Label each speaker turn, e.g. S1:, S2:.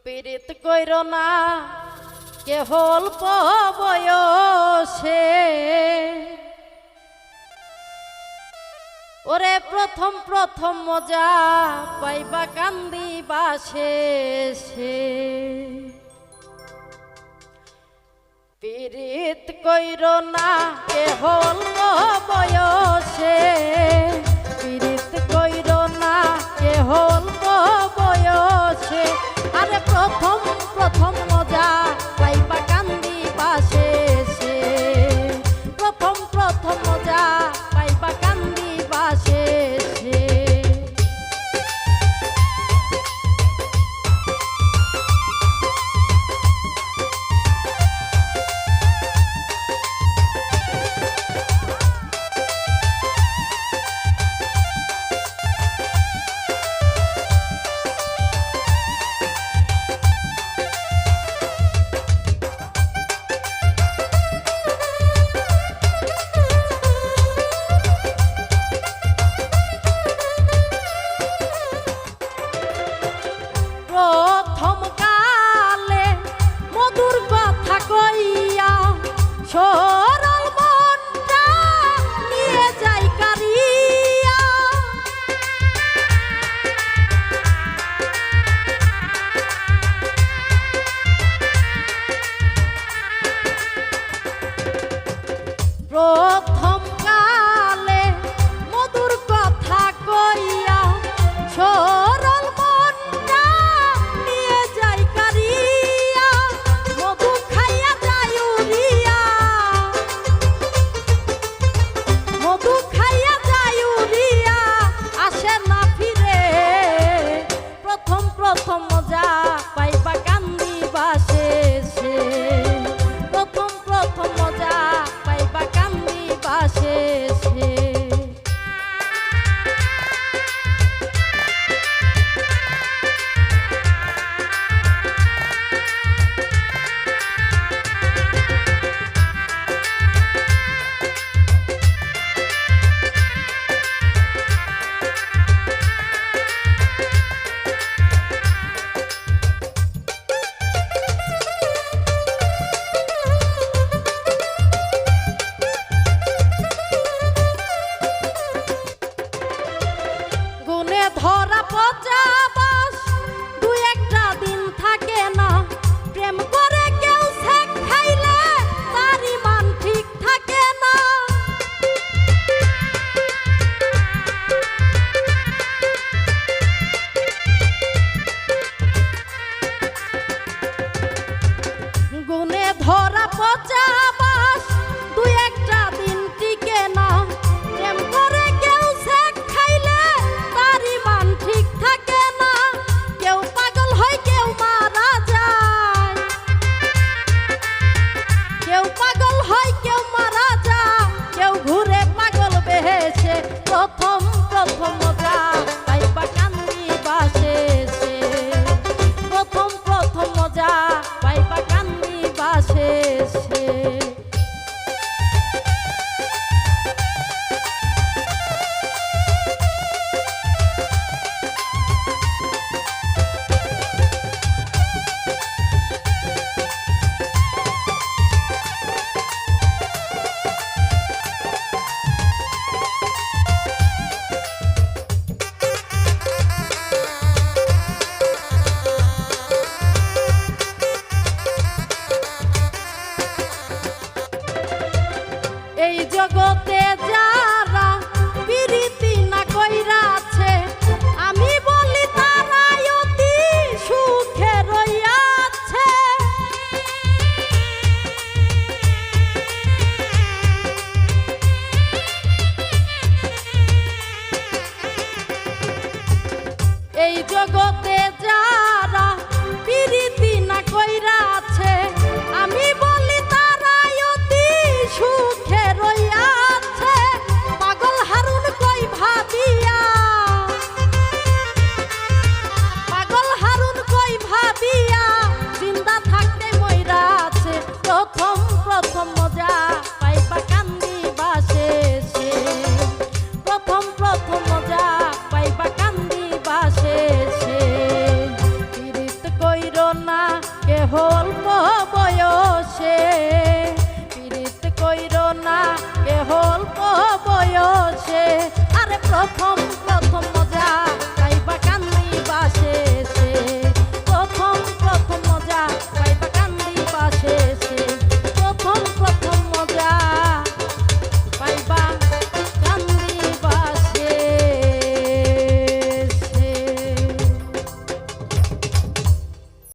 S1: পীড়িত কইরো না কেবল বয়সে, ওরে প্রথম প্রথম মজা পাইবা কান্দিবা শেষে। পীড়িত কইরো না কেবল বয়সে, পীড়িত কইরো না কেবল বয়সে, আরে প্রথম প্রথম মজা পাইবা কান্দিবা শেষে, প্রথম প্রথম মজা পাইবা কান্দিবা শেষে। প্রথম কালে মধুর কথা কইয়া সরল মনটা নিয়ে যাই কারিয়া, প্রথম কালে মধুর কথা কইয়া সরল মনটা নিয়ে যাই কারিয়া, মধু খাইয়া যাই উড়িয়া, মধু খাইয়া যাই উড়িয়া, আসে না ফিরে, প্রথম প্রথম মজা পাইবা কান্দিবা শেষে, প্রথম প্রথম মজা পাইবা কান্দিবা শেষে। গুনে ধরা পচা বাস দুই একটা দিন থাকে না, প্রেম করে কেউ ছেক খাইলে তার ইমান ঠিক থাকে না। গুনে ধরা পচা বাস দুই একটা দিন টিকে না, প্রেম করে কেউ ছেক খাইলে তার ইমান ঠিক থাকে না। কেউ পাগল হয় কেউ মারা যায়, কেউ পাগল হয় কেউ মারা যায়, কেউ ঘুরে পাগল বেহেছে, প্রথম প্রথম মজা পাইবা কান্দিবা শেষে, প্রথম প্রথম মজা পাইবা কান্দিবা শেষে। এই জগতে যারা প্রীতি না কইরাছে, আমি বলি তারাই অতি সুখে রইয়াছে। এই জগতে যারা প্রীতি না কইরাছে, আমি বলি তারাই অতি সুখে রইয়াছে। বয়স